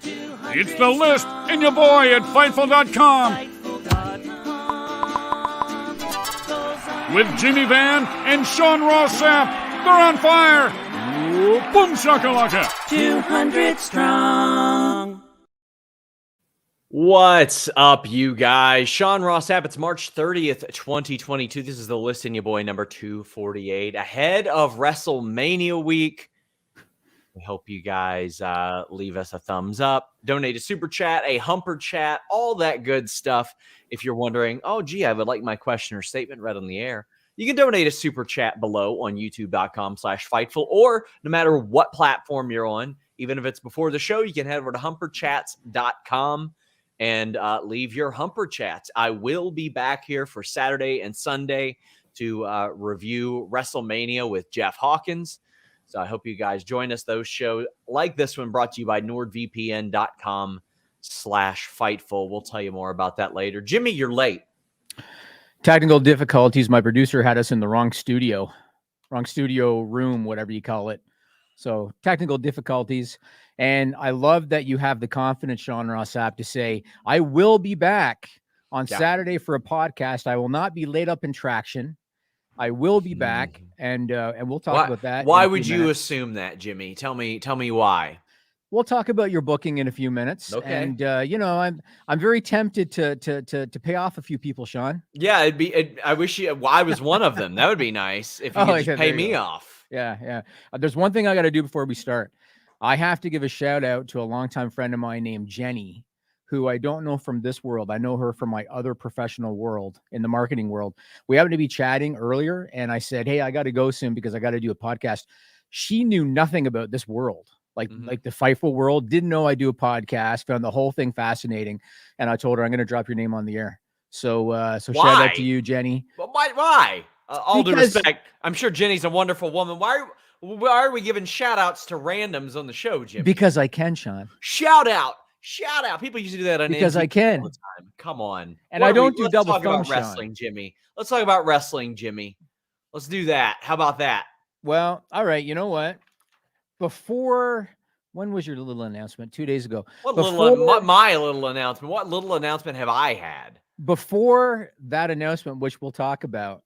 It's the list and your boy at Fightful.com with Jimmy Van and Sean Ross Sapp. They're on fire. Boom shakalaka. 200 strong. What's up, you guys? Sean Ross Sapp. It's March 30th, 2022. This is the list and your boy number 248. Ahead of WrestleMania week. We hope you guys leave us a thumbs up, donate a super chat, a humper chat, all that good stuff. If you're wondering, oh, gee, I would like my question or statement read on the air, you can donate a super chat below on youtube.com/Fightful, or no matter what platform you're on, even if it's before the show, you can head over to humperchats.com and leave your humper chats. I will be back here for Saturday and Sunday to review WrestleMania with Jeff Hawkins. So I hope you guys join us. Those shows like this one brought to you by nordvpn.com/Fightful. We'll tell you more about that later. Jimmy, you're late. Technical difficulties. My producer had us in the wrong studio room, whatever you call it. So technical difficulties. And I love that you have the confidence, Sean Ross Sapp, to say, I will be back on Saturday for a podcast. I will not be laid up in traction. I will be back, and we'll talk about that. Why would you assume that, Jimmy? Tell me why. We'll talk about your booking in a few minutes. Okay. And you know, I'm very tempted to pay off a few people, Sean. Yeah, I wish I was one of them. That would be nice if you could just pay me off. Yeah. There's one thing I got to do before we start. I have to give a shout out to a longtime friend of mine named Jenny, who I don't know from this world. I know her from my other professional world, in the marketing world. We happened to be chatting earlier, and I said, hey, I got to go soon because I got to do a podcast. She knew nothing about this world, like the Fightful world, didn't know I do a podcast, found the whole thing fascinating. And I told her, I'm going to drop your name on the air. So shout out to you, Jenny. Well, why? All due respect, I'm sure Jenny's a wonderful woman. Why are we giving shout outs to randoms on the show, Jimmy? Because I can, Sean. Shout out. People used to do that on because I can all the time. Come on. And I don't do double thumb, Let's talk about wrestling, Jimmy. Let's talk about wrestling, Jimmy. Let's do that. How about that? Well, all right. You know what? When was your little announcement? 2 days ago. My little announcement. What little announcement have I had? Before that announcement, which we'll talk about,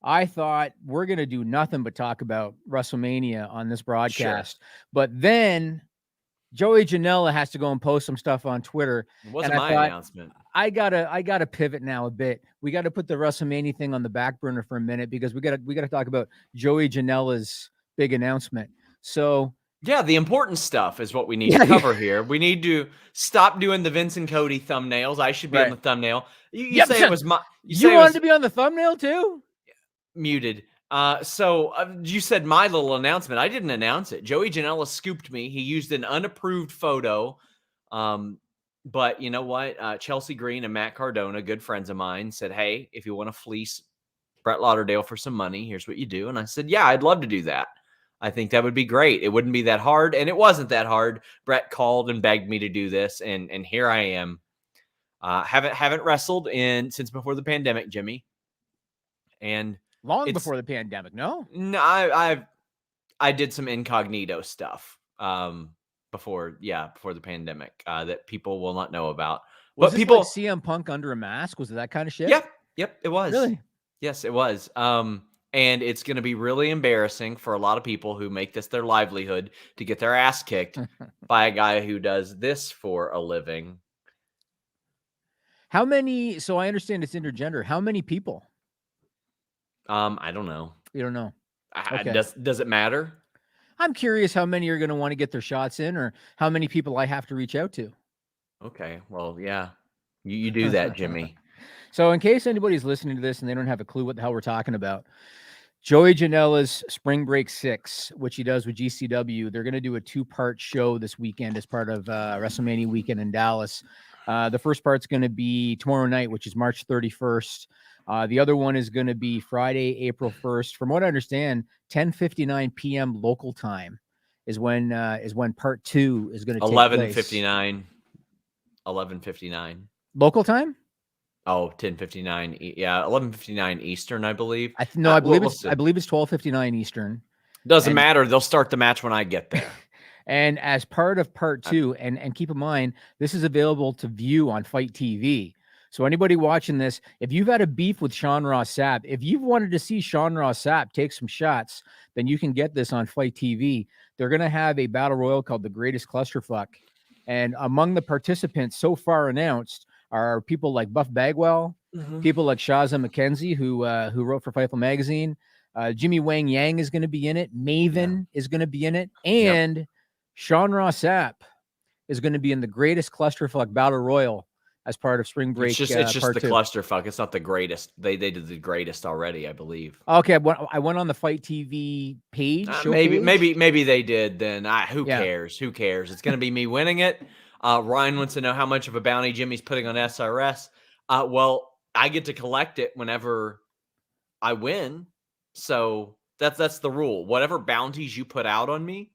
I thought we're going to do nothing but talk about WrestleMania on this broadcast. Sure. But then Joey Janela has to go and post some stuff on Twitter. It wasn't my announcement. I gotta pivot now a bit. We got to put the WrestleMania thing on the back burner for a minute because we gotta talk about Joey Janela's big announcement. So yeah, the important stuff is what we need to cover here. We need to stop doing the Vince and Cody thumbnails. I should be on the thumbnail. You say it was my. You wanted to be on the thumbnail too? Muted. So you said my little announcement. I didn't announce it. Joey Janela scooped me. He used an unapproved photo. But you know what? Chelsea Green and Matt Cardona, good friends of mine, said, hey, if you want to fleece Brett Lauderdale for some money, here's what you do. And I said, yeah, I'd love to do that. I think that would be great. It wouldn't be that hard. And it wasn't that hard. Brett called and begged me to do this. And here I am. Haven't wrestled since before the pandemic, Jimmy. And long before the pandemic, no? No, I did some incognito stuff before the pandemic that people will not know about. Was this like CM Punk under a mask? Was it that kind of shit? Yep, it was. Really? Yes, it was. And it's going to be really embarrassing for a lot of people who make this their livelihood to get their ass kicked by a guy who does this for a living. How many? So I understand it's intergender. How many people? I don't know. You don't know? Okay. Does it matter? I'm curious how many are going to want to get their shots in, or how many people I have to reach out to. Okay. Well, yeah, you do that, Jimmy. So in case anybody's listening to this and they don't have a clue what the hell we're talking about, Joey Janela's Spring Break 6, which he does with GCW, they're going to do a 2-part show this weekend as part of WrestleMania weekend in Dallas. The first part's going to be tomorrow night, which is March 31st. The other one is going to be Friday, April 1st. From what I understand, 10:59 p.m. local time is when part 2 is going to take place. 11:59 local time. Oh, 10:59. Yeah, 11:59 Eastern, I believe. I believe it's 12:59 Eastern. Doesn't matter. They'll start the match when I get there. And as part of part 2, and keep in mind, this is available to view on Fight TV. So anybody watching this, if you've had a beef with Sean Ross Sapp, if you've wanted to see Sean Ross Sapp take some shots, then you can get this on Fight TV. They're going to have a battle royal called The Greatest Clusterfuck. And among the participants so far announced are people like Buff Bagwell, people like Shaza McKenzie, who wrote for Fightful magazine. Jimmy Wang Yang is going to be in it. Maven is going to be in it. And Sean Ross Sapp is going to be in the Greatest Clusterfuck Battle Royal as part of Spring Break. It's just the clusterfuck. It's not the greatest. They did the greatest already, I believe. Okay, I went on the Fight TV page. Maybe they did. Then who cares? Who cares? It's going to be me winning it. Ryan wants to know how much of a bounty Jimmy's putting on SRS. Well, I get to collect it whenever I win. So that's the rule. Whatever bounties you put out on me,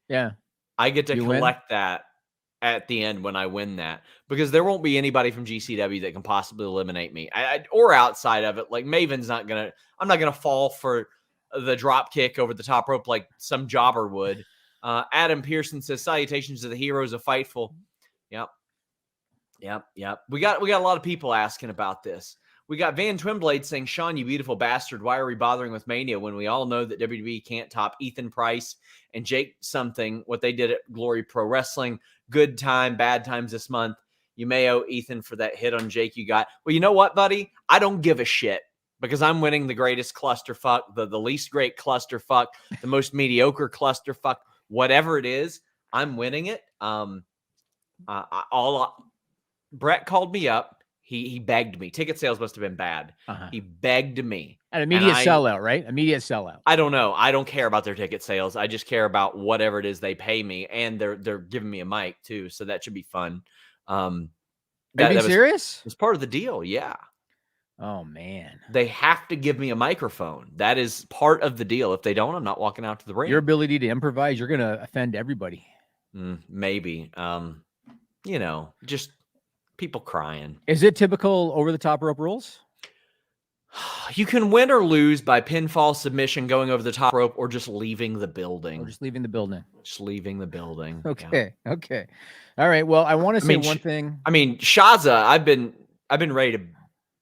I get to collect that at the end when I win that, because there won't be anybody from GCW that can possibly eliminate me, or outside of it. Like Maven's I'm not gonna fall for the drop kick over the top rope like some jobber would. Adam Pearson says, salutations to the heroes of Fightful. Yep. We got a lot of people asking about this. We got Van Twinblade saying, Sean, you beautiful bastard, why are we bothering with Mania when we all know that WWE can't top Ethan Price and Jake something, what they did at Glory Pro Wrestling? Good time, bad times this month. You may owe Ethan for that hit on Jake you got. Well, you know what, buddy? I don't give a shit, because I'm winning the greatest clusterfuck, the least great clusterfuck, the most mediocre clusterfuck, whatever it is, I'm winning it. Brett called me up. He begged me. Ticket sales must have been bad. He begged me. An immediate sellout, right? Immediate sellout. I don't know. I don't care about their ticket sales. I just care about whatever it is they pay me, and they're giving me a mic too, so that should be fun. Are you being serious? It's part of the deal. Yeah. Oh man. They have to give me a microphone. That is part of the deal. If they don't, I'm not walking out to the ring. Your ability to improvise, you're gonna offend everybody. Maybe. Just people crying. Is it typical over the top rope rules? You can win or lose by pinfall, submission, going over the top rope, or just leaving the building. Just leaving the building. Okay. Okay. All right. Well, I want to say one thing. I mean, Shaza, I've been ready to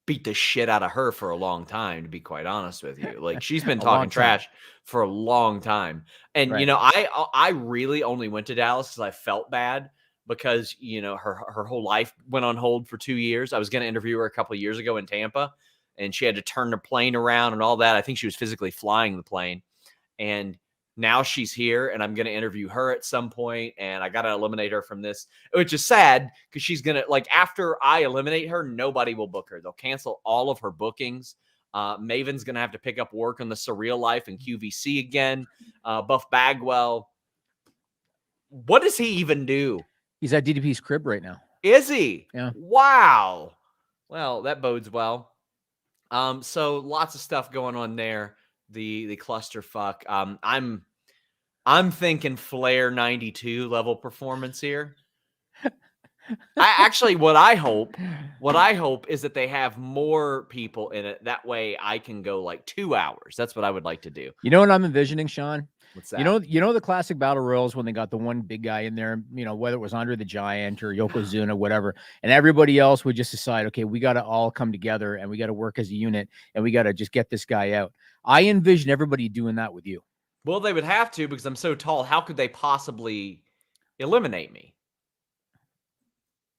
beat the shit out of her for a long time, to be quite honest with you. Like, she's been talking trash for a long time. And, I really only went to Dallas because I felt bad, because, her whole life went on hold for 2 years. I was going to interview her a couple of years ago in Tampa, and she had to turn the plane around and all that. I think she was physically flying the plane. And now she's here, and I'm going to interview her at some point, and I got to eliminate her from this, which is sad, because she's going to, after I eliminate her, nobody will book her. They'll cancel all of her bookings. Maven's going to have to pick up work on the Surreal Life and QVC again. Buff Bagwell. What does he even do? He's at DDP's crib right now. Is he? Yeah. Wow. Well, that bodes well. So lots of stuff going on there. The clusterfuck. I'm thinking Flair 92 level performance here. What I hope is that they have more people in it. That way I can go 2 hours. That's what I would like to do. You know what I'm envisioning, Sean? What's that? You know the classic battle royals when they got the one big guy in there, whether it was Andre the Giant or Yokozuna, whatever, and everybody else would just decide, okay, we got to all come together and we got to work as a unit and we got to just get this guy out. I envision everybody doing that with you. Well, they would have to, because I'm so tall. How could they possibly eliminate me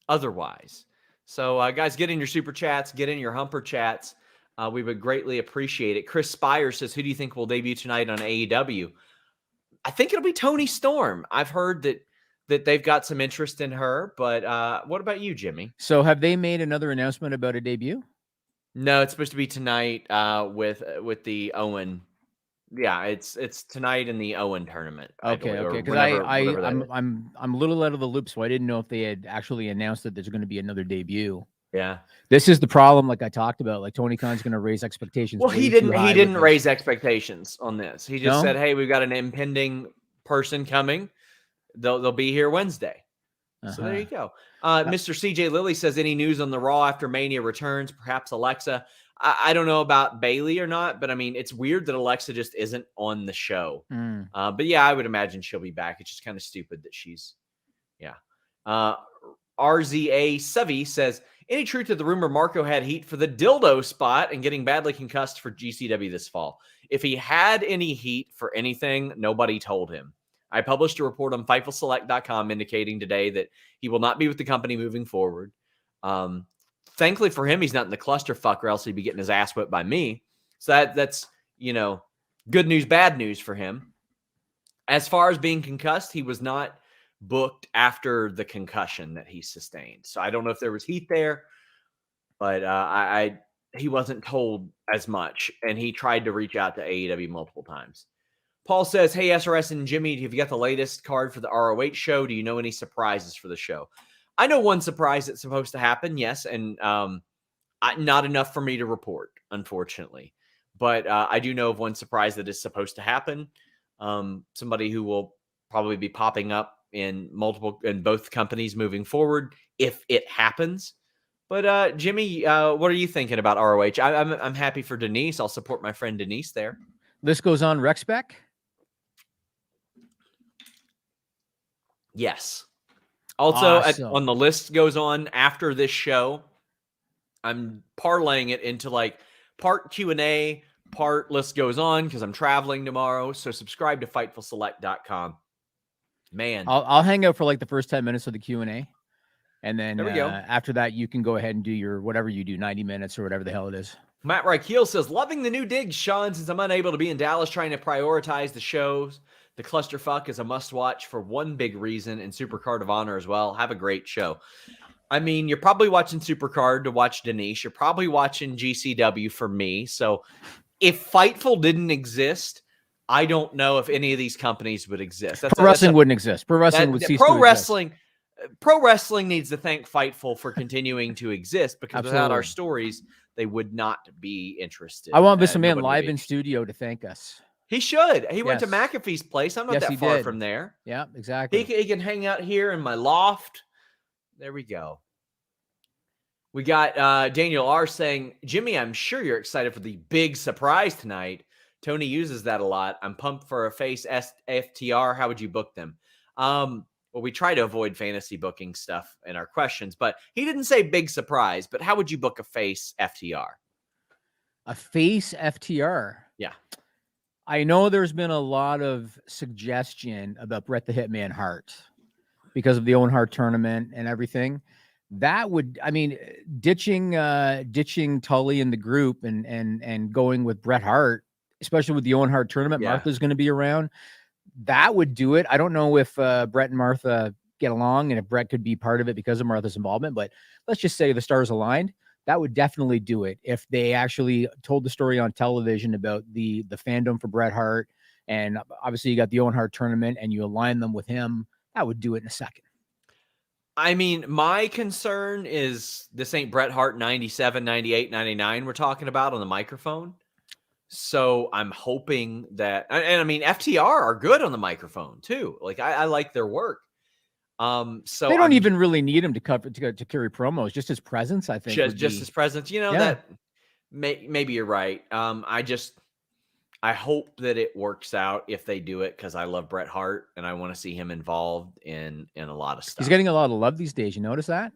otherwise? So, guys, get in your super chats, get in your humper chats. We would greatly appreciate it. Chris Spire says, who do you think will debut tonight on AEW? I think it'll be Toni Storm. I've heard that they've got some interest in her, but what about you, Jimmy? So have they made another announcement about a debut? No, it's supposed to be tonight with the Owen. Yeah, it's tonight in the Owen tournament. Okay. Because I'm a little out of the loop, so I didn't know if they had actually announced that there's going to be another debut. Yeah, this is the problem. Like I talked about, Tony Khan's going to raise expectations. Well, he didn't raise expectations on this. He just said, "Hey, we've got an impending person coming. They'll be here Wednesday." So there you go. Mr. CJ Lilly says, any news on the Raw after Mania returns? Perhaps Alexa. I don't know about Bailey or not, but I mean, it's weird that Alexa just isn't on the show. But yeah, I would imagine she'll be back. It's just kind of stupid that she's, yeah. RZA Sevi says, any truth to the rumor Marco had heat for the dildo spot and getting badly concussed for GCW this fall? If he had any heat for anything, nobody told him. I published a report on FightfulSelect.com indicating today that he will not be with the company moving forward. Thankfully for him, he's not in the clusterfuck, or else he'd be getting his ass whipped by me. So that's, good news, bad news for him. As far as being concussed, he was not booked after the concussion that he sustained. So I don't know if there was heat there, but he wasn't told as much, and he tried to reach out to AEW multiple times. Paul says, hey, SRS and Jimmy, have you got the latest card for the ROH show? Do you know any surprises for the show? I know one surprise that's supposed to happen, yes, and not enough for me to report, unfortunately. But I do know of one surprise that is supposed to happen. Somebody who will probably be popping up in both companies moving forward if it happens. But Jimmy, what are you thinking about ROH? I'm happy for Denise. I'll support my friend Denise there. List goes on Rexspec. Yes. Also, Awesome. on the list goes on after this show, I'm parlaying it into like part Q&A, part list goes on because I'm traveling tomorrow. So subscribe to FightfulSelect.com. Man, I'll hang out for like the first 10 minutes of the Q&A. And then there we go. After that, you can go ahead and do your whatever you do, 90 minutes or whatever the hell it is. Matt Reichel says, loving the new digs, Sean, since I'm unable to be in Dallas trying to prioritize the shows. The clusterfuck is a must-watch for one big reason, and Supercard of Honor as well. Have a great show. I mean, you're probably watching Supercard to watch Denise. You're probably watching GCW for me. So if Fightful didn't exist, I don't know if any of these companies would exist. Pro wrestling wouldn't exist. Pro wrestling would cease to exist. Pro wrestling needs to thank Fightful for continuing to exist, because without our stories, they would not be interested. I want this man live in studio to thank us. He should. He went to McAfee's place. I'm not that far from there. Yeah, exactly. He can hang out here in my loft. There we go. We got Daniel R saying, Jimmy, I'm sure you're excited for the big surprise tonight. Tony uses that a lot. I'm pumped for a face FTR. How would you book them? Well, we try to avoid fantasy booking stuff in our questions, but he didn't say big surprise. But how would you book a face FTR? A face FTR? Yeah. I know there's been a lot of suggestion about Bret the Hitman Hart because of the Owen Hart tournament and everything. That would, I mean, ditching Tully in the group and going with Bret Hart, especially with the Owen Hart tournament. Yeah. Martha's going to be around. That would do it. I don't know if Bret and Martha get along and if Bret could be part of it because of Martha's involvement, but let's just say the stars aligned. That would definitely do it if they actually told the story on television about the fandom for Bret Hart. And obviously you got the Owen Hart tournament and you align them with him. That would do it in a second. I mean, my concern is this ain't Bret Hart 97, 98, 99 we're talking about on the microphone. So I'm hoping that, and I mean, FTR are good on the microphone too. Like I like their work. So they don't even really need him to carry promos. Just his presence, I think. Just his presence. That maybe you're right. I hope that it works out if they do it, because I love Bret Hart and I want to see him involved in a lot of stuff. He's getting a lot of love these days. You notice that?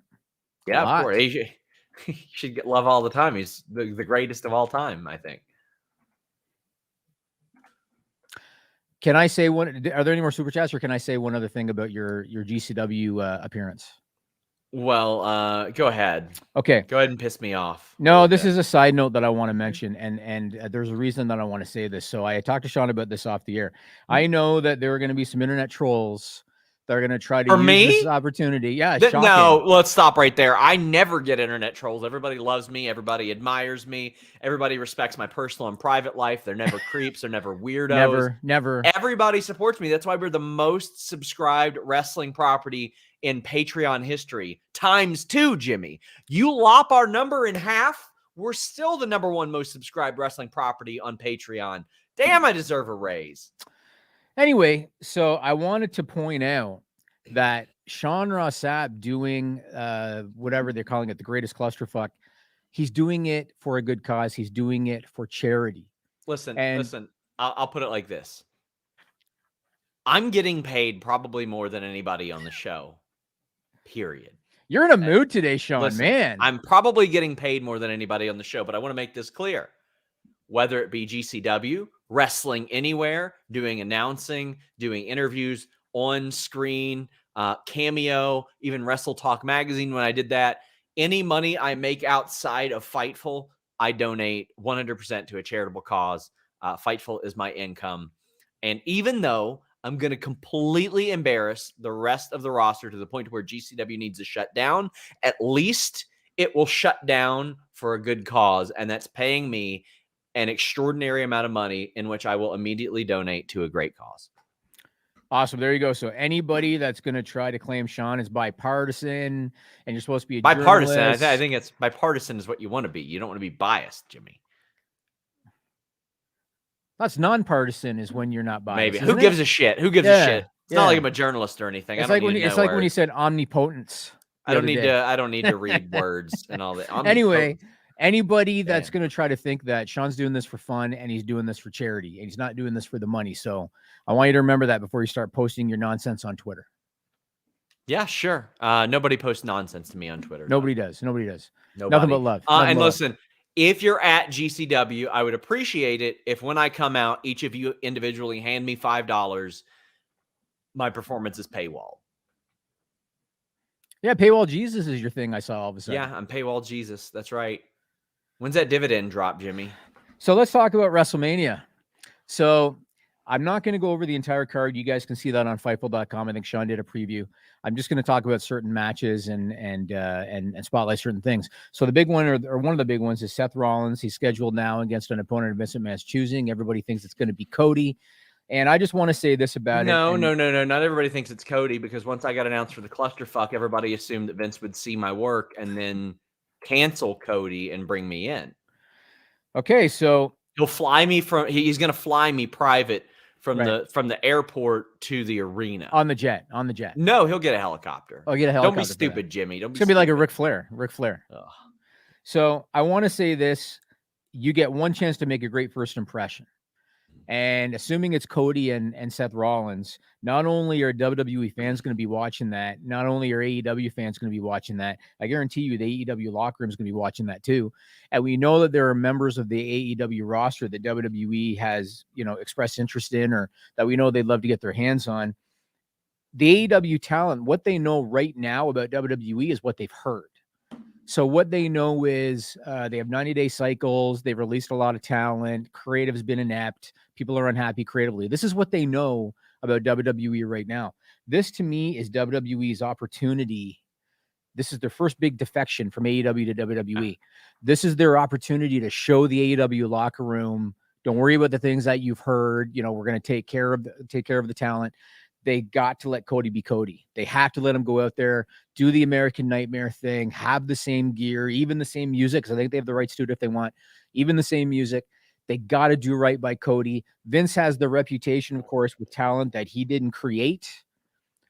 Yeah, of course. He should get love all the time. He's the greatest of all time, I think. Can I say one? Are there any more super chats, or can I say one other thing about your GCW appearance? Well, go ahead. Okay. Go ahead and piss me off. No, this is a side note that I want to mention, and there's a reason that I want to say this. So I talked to Sean about this off the air. I know that there are going to be some internet trolls that are going to try to use this opportunity. Yeah, no, let's stop right there. I never get internet trolls. Everybody loves me. Everybody admires me. Everybody respects my personal and private life. They're never creeps. They're never weirdos. Never. Everybody supports me. That's why we're the most subscribed wrestling property in Patreon history. ×2, Jimmy. You lop our number in half, we're still the #1 most subscribed wrestling property on Patreon. Damn, I deserve a raise. Anyway, so I wanted to point out that Sean Ross Sapp doing whatever they're calling it, the greatest clusterfuck, He's doing it for a good cause. He's doing it for charity. Listen, And listen. I'll put it like this. I'm getting paid probably more than anybody on the show. Period. you're in a mood today, Sean, Listen, man. I'm probably getting paid more than anybody on the show, but I want to make this clear. Whether it be GCW, Wrestling Anywhere, doing announcing, doing interviews on screen, Cameo, even Wrestle Talk Magazine when I did that, any money I make outside of Fightful, I donate 100% to a charitable cause. Fightful is my income. And even though I'm going to completely embarrass the rest of the roster to the point where GCW needs to shut down, at least it will shut down for a good cause. And that's paying me an extraordinary amount of money in which I will immediately donate to a great cause. Awesome. There you go. So anybody that's going to try to claim Sean is bipartisan and you're supposed to be a Bipartisan. journalist. I think it's bipartisan is what you want to be. You don't want to be biased, Jimmy. That's nonpartisan is when you're not biased. Maybe. Who gives a shit? Who gives a shit? It's not like I'm a journalist or anything. It's like when you said omnipotence. I don't need to read words and all that. Anyway, anybody that's going to try to think that Sean's doing this for fun and he's doing this for charity and he's not doing this for the money. So I want you to remember that before you start posting your nonsense on Twitter. Yeah, sure. Nobody posts nonsense to me on Twitter. Nobody does. Nobody. Nothing but love. And listen, if you're at GCW, I would appreciate it if when I come out, each of you individually hand me $5. My performance is paywall. Yeah, paywall Jesus is your thing. I saw all of a sudden. Yeah, I'm paywall Jesus. That's right. When's that dividend drop, Jimmy? So let's talk about WrestleMania. So I'm not going to go over the entire card. You guys can see that on Fightful.com. I think Sean did a preview. I'm just going to talk about certain matches and spotlight certain things. So the big one, or one of the big ones, is Seth Rollins. He's scheduled now against an opponent of Vince McMahon's choosing. Everybody thinks it's going to be Cody. And I just want to say this about it. No. Not everybody thinks it's Cody, because once I got announced for the clusterfuck, everybody assumed that Vince would see my work and then cancel Cody and bring me in. Okay, so he's going to fly me private from the airport to the arena on the jet. No, he'll get a helicopter. Oh, get a helicopter. Don't be stupid, Jimmy. It's gonna be like a Ric Flair. Ugh. So I want to say this: you get one chance to make a great first impression. And assuming it's Cody and Seth Rollins, not only are WWE fans going to be watching that, not only are AEW fans going to be watching that, I guarantee you the AEW locker room is going to be watching that too. And we know that there are members of the AEW roster that WWE has, expressed interest in, or that we know they'd love to get their hands on. The AEW talent, what they know right now about WWE is what they've heard. So what they know is they have 90-day cycles. They've released a lot of talent. Creative's been inept. People are unhappy creatively. This is what they know about WWE right now. This, to me, is WWE's opportunity. This is their first big defection from AEW to WWE. This is their opportunity to show the AEW locker room, don't worry about the things that you've heard. We're going to take care of the talent. They got to let Cody be Cody. They have to let him go out there, do the American Nightmare thing, have the same gear, even the same music, because I think they have the rights to it if they want, even the same music. They got to do right by Cody. Vince has the reputation, of course, with talent that he didn't create,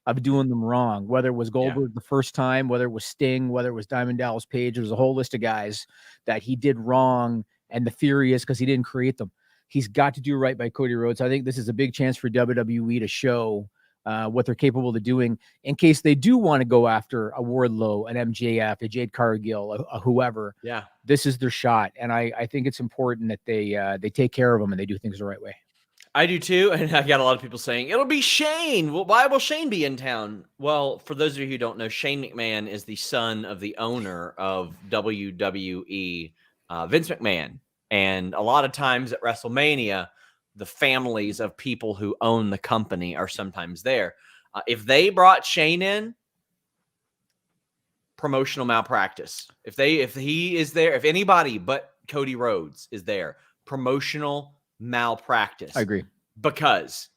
of doing them wrong, whether it was Goldberg the first time, whether it was Sting, whether it was Diamond Dallas Page. There's a whole list of guys that he did wrong, and the theory is because he didn't create them. He's got to do right by Cody Rhodes. I think this is a big chance for WWE to show what they're capable of doing in case they do want to go after a Wardlow, an MJF, a Jade Cargill, a whoever. Yeah, this is their shot, and I think it's important that they take care of them and they do things the right way. I do too, and I got a lot of people saying it'll be Shane. Well, why will Shane be in town? Well, for those of you who don't know, Shane McMahon is the son of the owner of WWE, Vince McMahon, and a lot of times at WrestleMania, the families of people who own the company are sometimes there. If they brought Shane in, promotional malpractice. If he is there, if anybody but Cody Rhodes is there, promotional malpractice. I agree. Because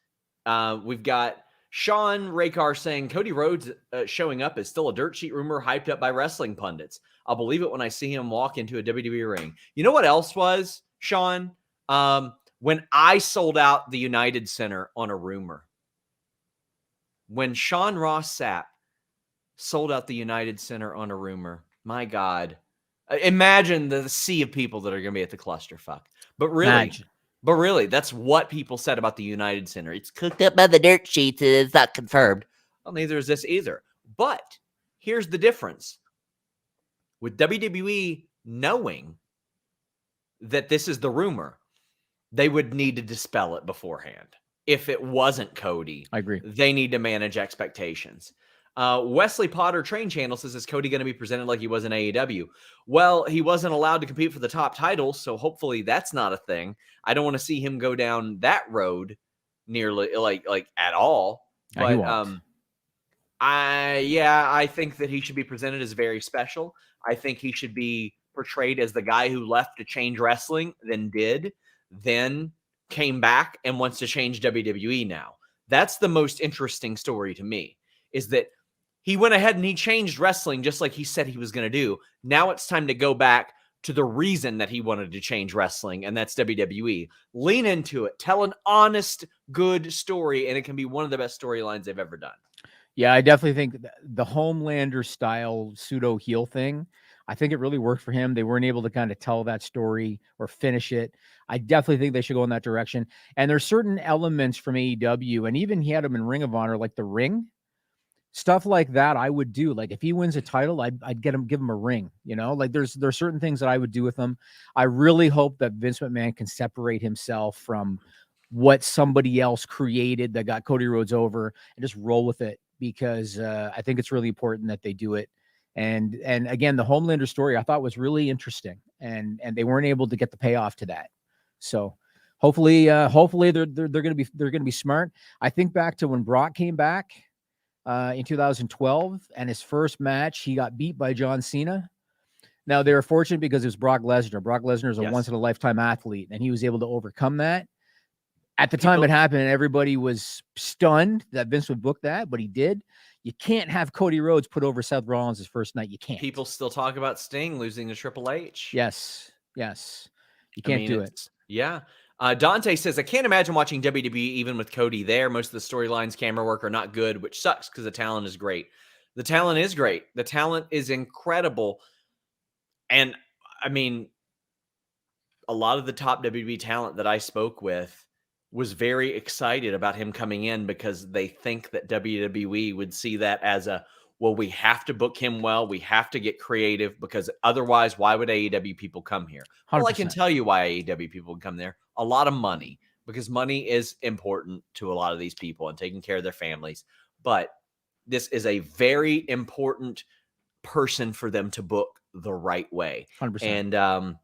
we've got Sean Rakar saying Cody Rhodes showing up is still a dirt sheet rumor hyped up by wrestling pundits. I'll believe it when I see him walk into a WWE ring. You know what else was, Sean? When I sold out the United Center on a rumor. When Ross Sapp sold out the United Center on a rumor, my God, Imagine the sea of people that are going to be at the clusterfuck. But Imagine. really, that's what people said about the United Center. It's cooked up by the dirt sheets. It's not confirmed. Well, neither is this either. But here's the difference. With WWE knowing that this is the rumor, they would need to dispel it beforehand. If it wasn't Cody, I agree. They need to manage expectations. Wesley Potter Train Channel says, is Cody going to be presented like he was in AEW? Well, he wasn't allowed to compete for the top title, so hopefully that's not a thing. I don't want to see him go down that road nearly like at all. But I think that he should be presented as very special. I think he should be portrayed as the guy who left to change wrestling, then came back and wants to change WWE now. That's the most interesting story to me, is that he went ahead and he changed wrestling just like he said he was going to do. Now it's time to go back to the reason that he wanted to change wrestling, and that's WWE. Lean into it. Tell an honest, good story, and it can be one of the best storylines they've ever done. Yeah, I definitely think the Homelander style pseudo heel thing, I think it really worked for him. They weren't able to kind of tell that story or finish it. I definitely think they should go in that direction. And there's certain elements from AEW, and even he had them in Ring of Honor, like the ring, stuff like that. I would do, like, if he wins a title, I'd give him a ring, you know, like there's certain things that I would do with him. I really hope that Vince McMahon can separate himself from what somebody else created that got Cody Rhodes over and just roll with it, because I think it's really important that they do it. And again, the Homelander story I thought was really interesting, and they weren't able to get the payoff to that. So hopefully they're going to be smart. I think back to when Brock came back in 2012, and his first match, he got beat by John Cena. Now, they were fortunate because it was Brock Lesnar. Brock Lesnar is a once-in-a-lifetime athlete, and he was able to overcome that. At the time it happened, everybody was stunned that Vince would book that, but he did. You can't have Cody Rhodes put over Seth Rollins his first night. You can't. People still talk about Sting losing to Triple H. Yes. You can't do it. Yeah. Dante says, I can't imagine watching WWE even with Cody there. Most of the storylines, camera work are not good, which sucks because the talent is great. The talent is great. The talent is incredible. And I mean, a lot of the top WWE talent that I spoke with was very excited about him coming in because they think that WWE would see that as well, we have to book him well. We have to get creative, because otherwise, why would AEW people come here? 100%. Well, I can tell you why AEW people would come there. A lot of money, because money is important to a lot of these people and taking care of their families. But this is a very important person for them to book the right way. 100%. And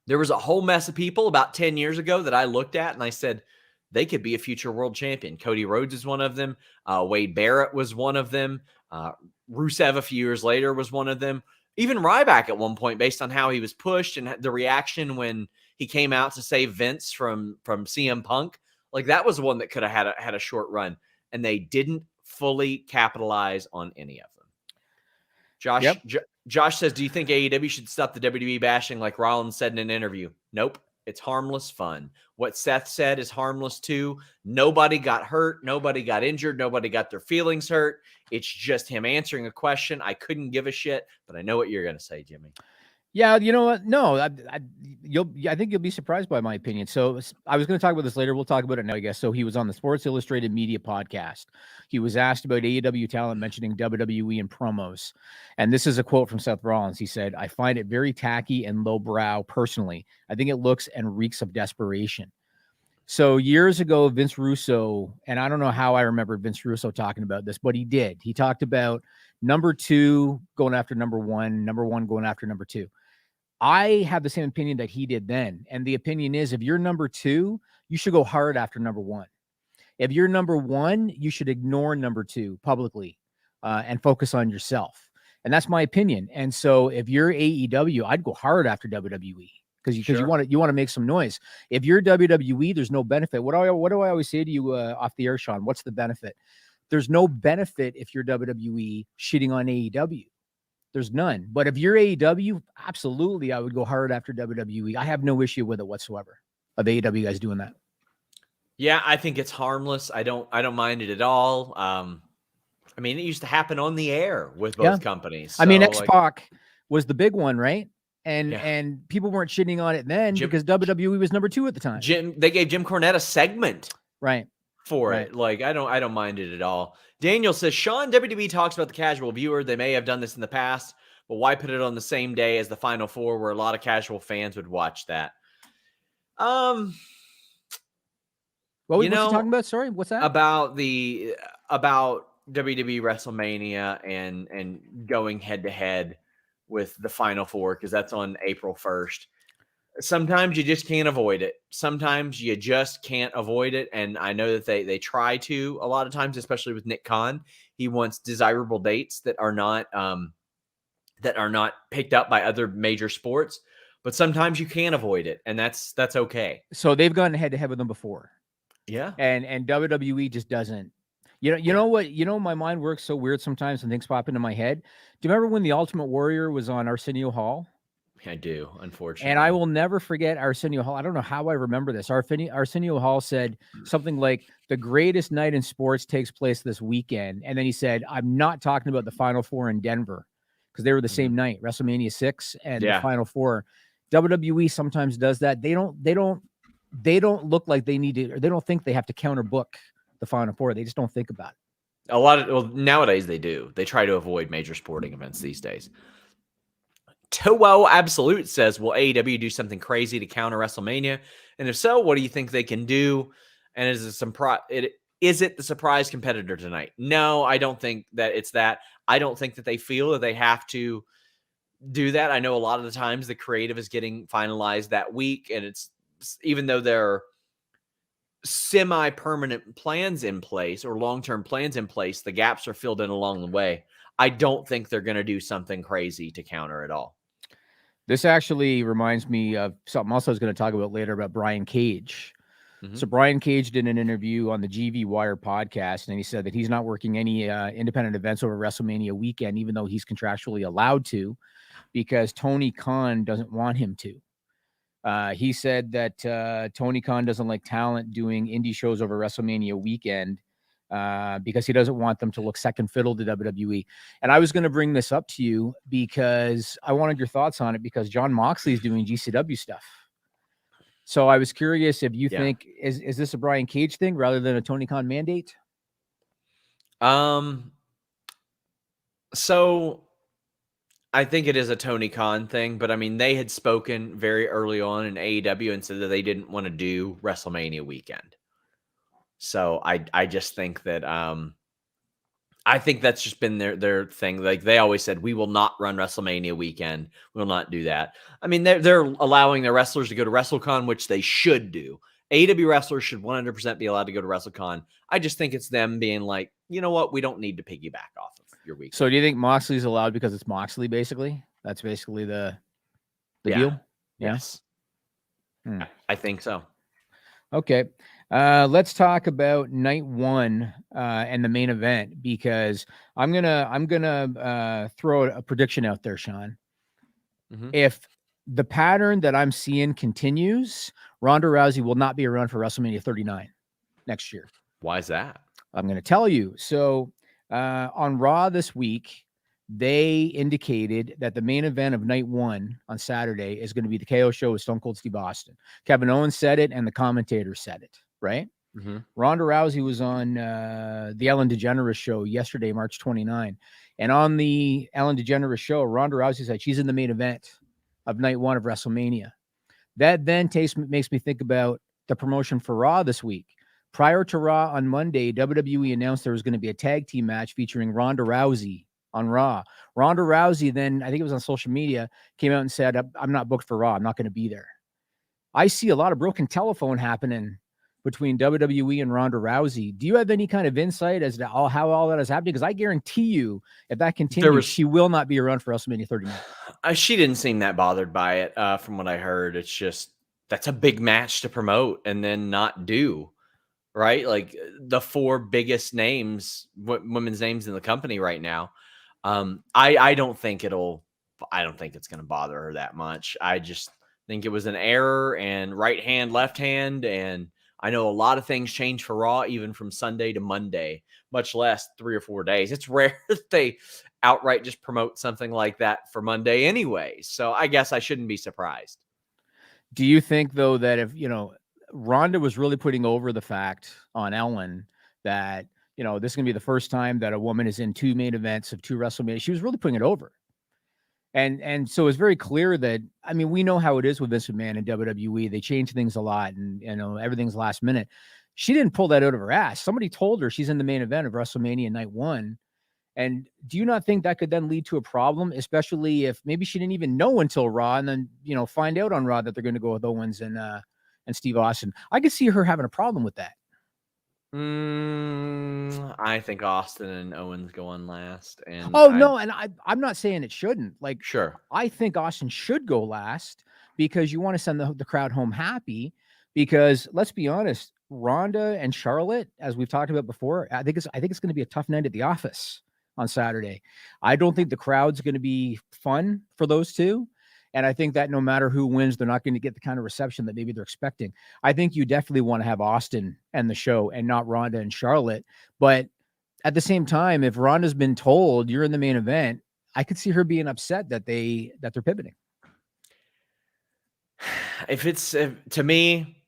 there was a whole mess of people about 10 years ago that I looked at and I said, they could be a future world champion. Cody Rhodes is one of them. Wade Barrett was one of them. Rusev a few years later was one of them. Even Ryback at one point, based on how he was pushed and the reaction when he came out to save Vince from CM Punk. Like, that was one that could have had a short run, and they didn't fully capitalize on any of them. Josh, Yep. Josh says, do you think AEW should stop the WWE bashing like Rollins said in an interview? Nope. It's harmless fun. What Seth said is harmless too. Nobody got hurt. Nobody got injured. Nobody got their feelings hurt. It's just him answering a question. I couldn't give a shit, but I know what you're going to say, Jimmy. Yeah, you know what? No, I think you'll be surprised by my opinion. So I was going to talk about this later. We'll talk about it now, I guess. So he was on the Sports Illustrated Media podcast. He was asked about AEW talent, mentioning WWE and promos. And this is a quote from Seth Rollins. He said, I find it very tacky and lowbrow personally. I think it looks and reeks of desperation. So years ago, Vince Russo, and I don't know how I remember Vince Russo talking about this, but he did. He talked about number 2 going after number 1, number 1 going after number 2. I have the same opinion that he did then. And the opinion is, if you're number 2, you should go hard after number 1. If you're number 1, you should ignore number 2 publicly and focus on yourself. And that's my opinion. And so if you're AEW, I'd go hard after WWE because you want to make some noise. If you're WWE, there's no benefit. What do I always say to you off the air, Sean? What's the benefit? There's no benefit if you're WWE shitting on AEW. There's none. But if you're AEW, absolutely, I would go hard after WWE. I have no issue with it whatsoever of AEW guys doing that. Yeah, I think it's harmless. I don't mind it at all. I mean, it used to happen on the air with both companies. So, I mean, X-Pac was the big one, right? And Yeah. and people weren't shitting on it then because WWE was number 2 at the time. They gave Jim Cornette a segment Right. for Right. it. Like, I don't mind it at all. Daniel says, Sean, WWE talks about the casual viewer. They may have done this in the past, but why put it on the same day as the Final Four where a lot of casual fans would watch that? What's you talking about? Sorry, what's that? About WWE WrestleMania and going head to head with the Final Four, because that's on April 1st. Sometimes you just can't avoid it. Sometimes you just can't avoid it. And I know that they try to a lot of times, especially with Nick Khan. He wants desirable dates that are not picked up by other major sports. But sometimes you can't avoid it, and that's okay. So they've gone head to head with them before. Yeah. And WWE just doesn't. You know what? My mind works so weird sometimes when things pop into my head. Do you remember when the Ultimate Warrior was on Arsenio Hall? I do, unfortunately. And I will never forget Arsenio Hall. I don't know how I remember this. Arsenio Hall said something like, the greatest night in sports takes place this weekend. And then he said, I'm not talking about the Final Four in Denver, because they were the same night, WrestleMania 6 and the Final Four. WWE sometimes does that. They don't look like they need to, or they don't think they have to counter book the Final Four. They just don't think about it. Nowadays they do. They try to avoid major sporting events these days. Towo Absolute says, will AEW do something crazy to counter WrestleMania? And if so, what do you think they can do? And is it the surprise competitor tonight? No, I don't think that it's that. I don't think that they feel that they have to do that. I know a lot of the times the creative is getting finalized that week, and it's, even though there are semi-permanent plans in place or long-term plans in place, the gaps are filled in along the way. I don't think they're going to do something crazy to counter it all. This actually reminds me of something else I was going to talk about later about Brian Cage. Mm-hmm. So Brian Cage did an interview on the GV Wire podcast, and he said that he's not working any independent events over WrestleMania weekend, even though he's contractually allowed to, because Tony Khan doesn't want him to. He said that Tony Khan doesn't like talent doing indie shows over WrestleMania weekend because he doesn't want them to look second fiddle to WWE. And I was going to bring this up to you because I wanted your thoughts on it, because John Moxley is doing GCW stuff. So I was curious if you think, is this a Brian Cage thing rather than a Tony Khan mandate? So I think it is a Tony Khan thing, but I mean, they had spoken very early on in AEW and said that they didn't want to do WrestleMania weekend. So I just think that I think that's just been their thing. Like, they always said, we will not run WrestleMania weekend. We will not do that. I mean, they're allowing their wrestlers to go to WrestleCon, which they should do. AEW wrestlers should 100% be allowed to go to WrestleCon. I just think it's them being like, you know what? We don't need to piggyback off of your weekend. So do you think Moxley's allowed because it's Moxley, basically? That's basically the deal? Yes. I think so. Okay. Let's talk about night one and the main event, because I'm gonna throw a prediction out there, Sean. Mm-hmm. If the pattern that I'm seeing continues, Ronda Rousey will not be around for WrestleMania 39 next year. Why is that? I'm going to tell you. So on Raw this week, they indicated that the main event of night one on Saturday is going to be the KO show with Stone Cold Steve Austin. Kevin Owens said it, and the commentators said it, right? Mm-hmm. Ronda Rousey was on the Ellen DeGeneres show yesterday, March 29. And on the Ellen DeGeneres show, Ronda Rousey said she's in the main event of night one of WrestleMania. That then makes me think about the promotion for Raw this week. Prior to Raw on Monday, WWE announced there was going to be a tag team match featuring Ronda Rousey on Raw. Ronda Rousey then, I think it was on social media, came out and said, I'm not booked for Raw. I'm not going to be there. I see a lot of broken telephone happening between WWE and Ronda Rousey. Do you have any kind of insight as to how all that is happening? Because I guarantee you, if that continues, she will not be around for WrestleMania 39. She didn't seem that bothered by it, from what I heard. It's just, that's a big match to promote and then not do, right? Like, the four biggest names, women's names in the company right now. I don't think it's going to bother her that much. I just think it was an error, and right hand, left hand. And I know a lot of things change for Raw, even from Sunday to Monday, much less 3 or 4 days. It's rare that they outright just promote something like that for Monday anyway. So I guess I shouldn't be surprised. Do you think, though, that if, Ronda was really putting over the fact on Ellen that, this is going to be the first time that a woman is in 2 main events of 2 WrestleMania, she was really putting it over. And so it's very clear that, we know how it is with Vince McMahon and WWE. They change things a lot and, everything's last minute. She didn't pull that out of her ass. Somebody told her she's in the main event of WrestleMania Night 1. And do you not think that could then lead to a problem, especially if maybe she didn't even know until Raw and then, find out on Raw that they're going to go with Owens and Steve Austin? I could see her having a problem with that. I think Austin and Owens go on last. And no, and I'm not saying it shouldn't. Like, sure, I think Austin should go last because you want to send the crowd home happy. Because let's be honest, Ronda and Charlotte, as we've talked about before, I think it's going to be a tough night at the office on Saturday. I don't think the crowd's going to be fun for those two. And I think that no matter who wins, they're not going to get the kind of reception that maybe they're expecting. I think you definitely want to have Austin and the show and not Ronda and Charlotte. But at the same time, if Ronda's been told you're in the main event, I could see her being upset that they're pivoting. If it's to me,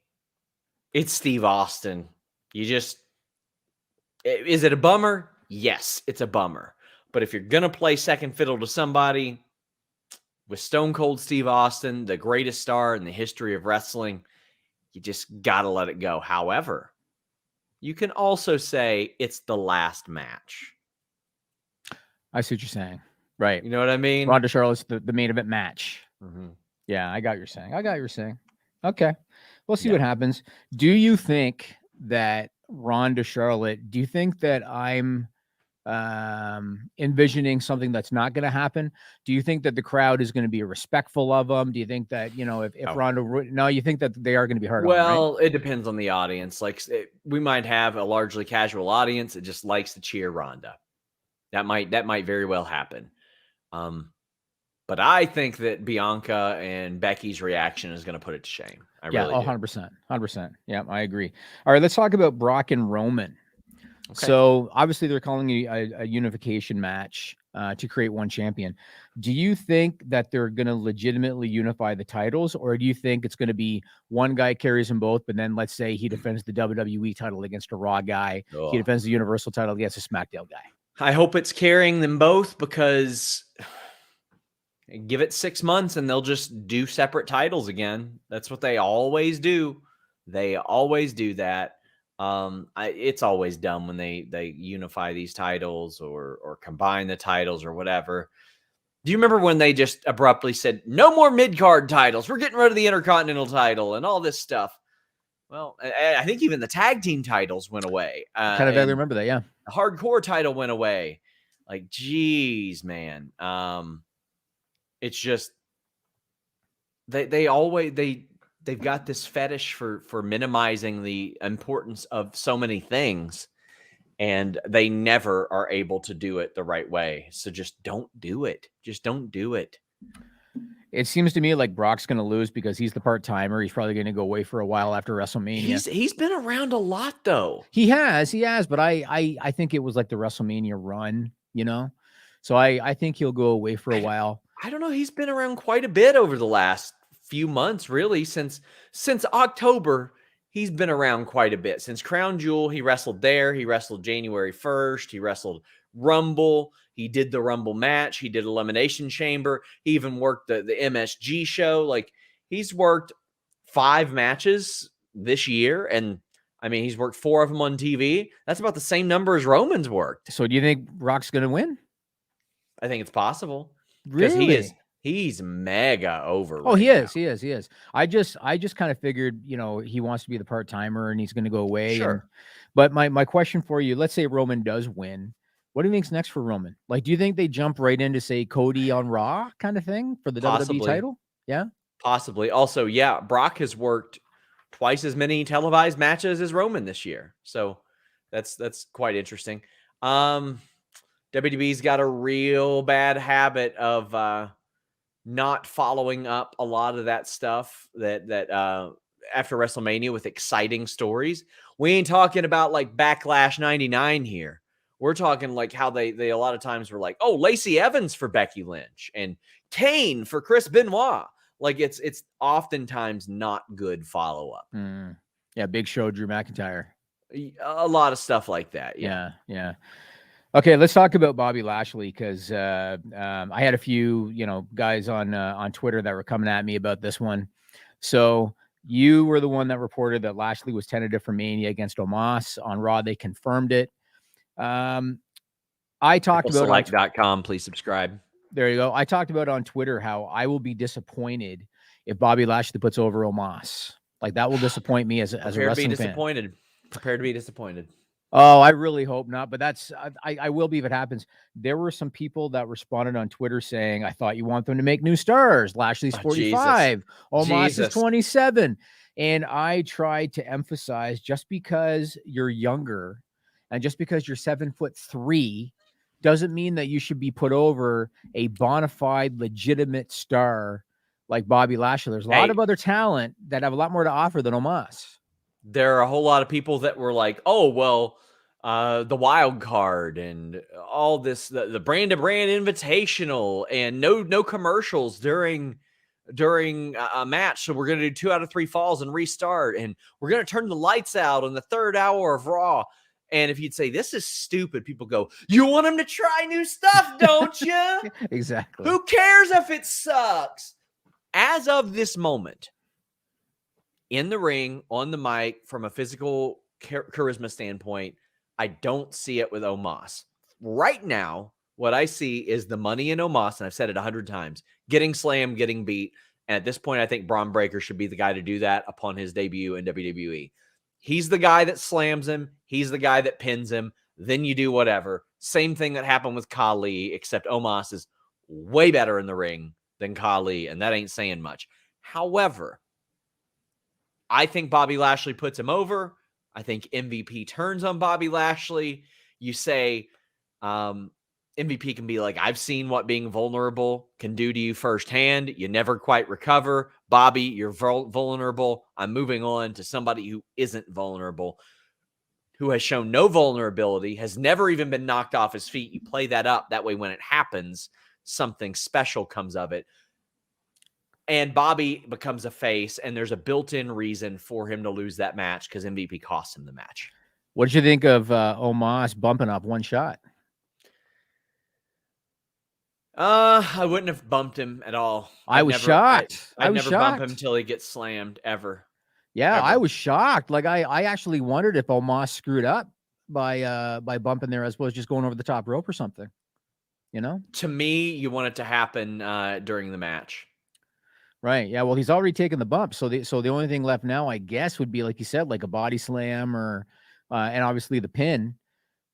it's Steve Austin. Is it a bummer? Yes, it's a bummer. But if you're going to play second fiddle to somebody, with Stone Cold Steve Austin, the greatest star in the history of wrestling, you just got to let it go. However, you can also say it's the last match. I see what you're saying. Right. You know what I mean? Ronda Charlotte's the main event match. Mm-hmm. Yeah, I got what you're saying. Okay. We'll see what happens. Do you think that Ronda Charlotte, do you think that I'm envisioning something that's not going to happen? Do you think that the crowd is going to be respectful of them? Do you think that, if Ronda, no, you think that they are going to be hard on them, right? It depends on the audience. Like we might have a largely casual audience that just likes to cheer Ronda. That might very well happen. But I think that Bianca and Becky's reaction is going to put it to shame. I really do. 100%. Yeah, I agree. All right, let's talk about Brock and Roman. Okay. So obviously they're calling a unification match to create one champion. Do you think that they're going to legitimately unify the titles, or do you think it's going to be one guy carries them both, but then let's say he defends the WWE title against a Raw guy, he defends the Universal title against a SmackDown guy? I hope it's carrying them both, because give it 6 months and they'll just do separate titles again. That's what they always do. They always do that. It's always dumb when they unify these titles or combine the titles or whatever. Do you remember when they just abruptly said, no more mid-card titles, we're getting rid of the Intercontinental title and all this stuff? Well, I think even the tag team titles went away. Kind of vaguely remember that, yeah. The hardcore title went away. Like, geez, man. It's just they've got this fetish for minimizing the importance of so many things, and they never are able to do it the right way. So just don't do it. Just don't do it. It seems to me like Brock's going to lose because he's the part-timer. He's probably going to go away for a while after WrestleMania. He's been around a lot, though. He has, but I think it was like the WrestleMania run, So I think he'll go away for a while. I don't know. He's been around quite a bit over the last few months, really. Since October, he's been around quite a bit. Since Crown Jewel, he wrestled there. He wrestled January 1st. He wrestled Rumble. He did the Rumble match. He did Elimination Chamber. He even worked the MSG show. Like, he's worked 5 matches this year, and he's worked 4 of them on TV. That's about the same number as Roman's worked. So do you think Brock's going to win? I think it's possible. Really? He's mega over. Oh, he is. I just kind of figured, he wants to be the part-timer and he's going to go away. Sure. But my question for you, let's say Roman does win. What do you think's next for Roman? Like, do you think they jump right into, say, Cody on Raw kind of thing for the WWE title? Yeah. Possibly. Also, yeah, Brock has worked twice as many televised matches as Roman this year. So that's quite interesting. WWE's got a real bad habit of not following up a lot of that stuff that after WrestleMania with exciting stories. We ain't talking about like Backlash 99 here. We're talking like how they a lot of times were like, oh, Lacey Evans for Becky Lynch and Kane for Chris Benoit. Like it's oftentimes not good follow-up. Yeah, Big Show, Drew McIntyre. A lot of stuff like that. Yeah. Okay, let's talk about Bobby Lashley because I had a few, guys on Twitter that were coming at me about this one. So you were the one that reported that Lashley was tentative for Mania against Omos. On Raw, they confirmed it. I talked about select.com. Please subscribe. There you go. I talked about on Twitter how I will be disappointed if Bobby Lashley puts over Omos. Like that will disappoint me as a wrestling fan. Prepare to be disappointed. Oh, I really hope not. But I will be if it happens. There were some people that responded on Twitter saying, I thought you want them to make new stars. Lashley's 45. Omos is 27. And I tried to emphasize just because you're younger and just because you're 7'3" doesn't mean that you should be put over a bona fide, legitimate star like Bobby Lashley. There's a lot of other talent that have a lot more to offer than Omos. There are a whole lot of people that were like, oh, well, the wild card and all this, the brand to brand invitational and no commercials during a match. So we're going to do 2 out of 3 falls and restart. And we're going to turn the lights out on the 3rd hour of Raw. And if you'd say, this is stupid, people go, you want him to try new stuff, don't you? Exactly. Who cares if it sucks? As of this moment, in the ring, on the mic, from a physical charisma standpoint, I don't see it with Omos. Right now, what I see is the money in Omos, and I've said it 100 times, getting slammed, getting beat. And at this point, I think Braun Breaker should be the guy to do that upon his debut in WWE. He's the guy that slams him. He's the guy that pins him. Then you do whatever. Same thing that happened with Khali, except Omos is way better in the ring than Khali, and that ain't saying much. However, I think Bobby Lashley puts him over. I think MVP turns on Bobby Lashley. You say MVP can be like, I've seen what being vulnerable can do to you firsthand. You never quite recover. Bobby, you're vulnerable. I'm moving on to somebody who isn't vulnerable, who has shown no vulnerability, has never even been knocked off his feet. You play that up. That way, when it happens, something special comes of it. And Bobby becomes a face, and there's a built-in reason for him to lose that match because MVP cost him the match. What did you think of Omos bumping up one shot? I wouldn't have bumped him at all. I was shocked. I'd never bump him until he gets slammed, ever. Yeah, ever. I was shocked. Like I actually wondered if Omos screwed up by bumping there as opposed to just going over the top rope or something. You know? To me, you want it to happen during the match. Right. Yeah. Well, he's already taken the bump. So the only thing left now, I guess, would be, like you said, like a body slam or and obviously the pin.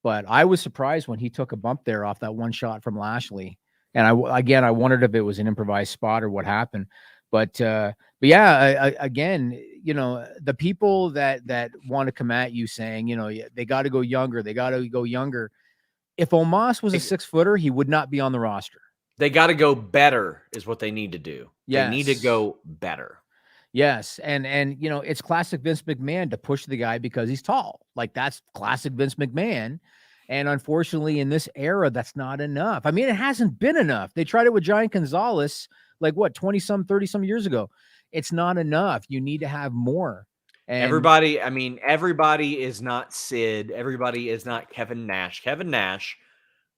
But I was surprised when he took a bump there off that one shot from Lashley. And I wondered if it was an improvised spot or what happened. But yeah, again, the people that want to come at you saying, they got to go younger. They got to go younger. If Omos was a 6-footer, he would not be on the roster. They got to go better is what they need to do. Yes. They need to go better. Yes. And it's classic Vince McMahon to push the guy because he's tall. Like that's classic Vince McMahon. And unfortunately, in this era, that's not enough. I mean, it hasn't been enough. They tried it with Giant Gonzalez, like what, 30-some years ago. It's not enough. You need to have more. And everybody is not Sid. Everybody is not Kevin Nash. Kevin Nash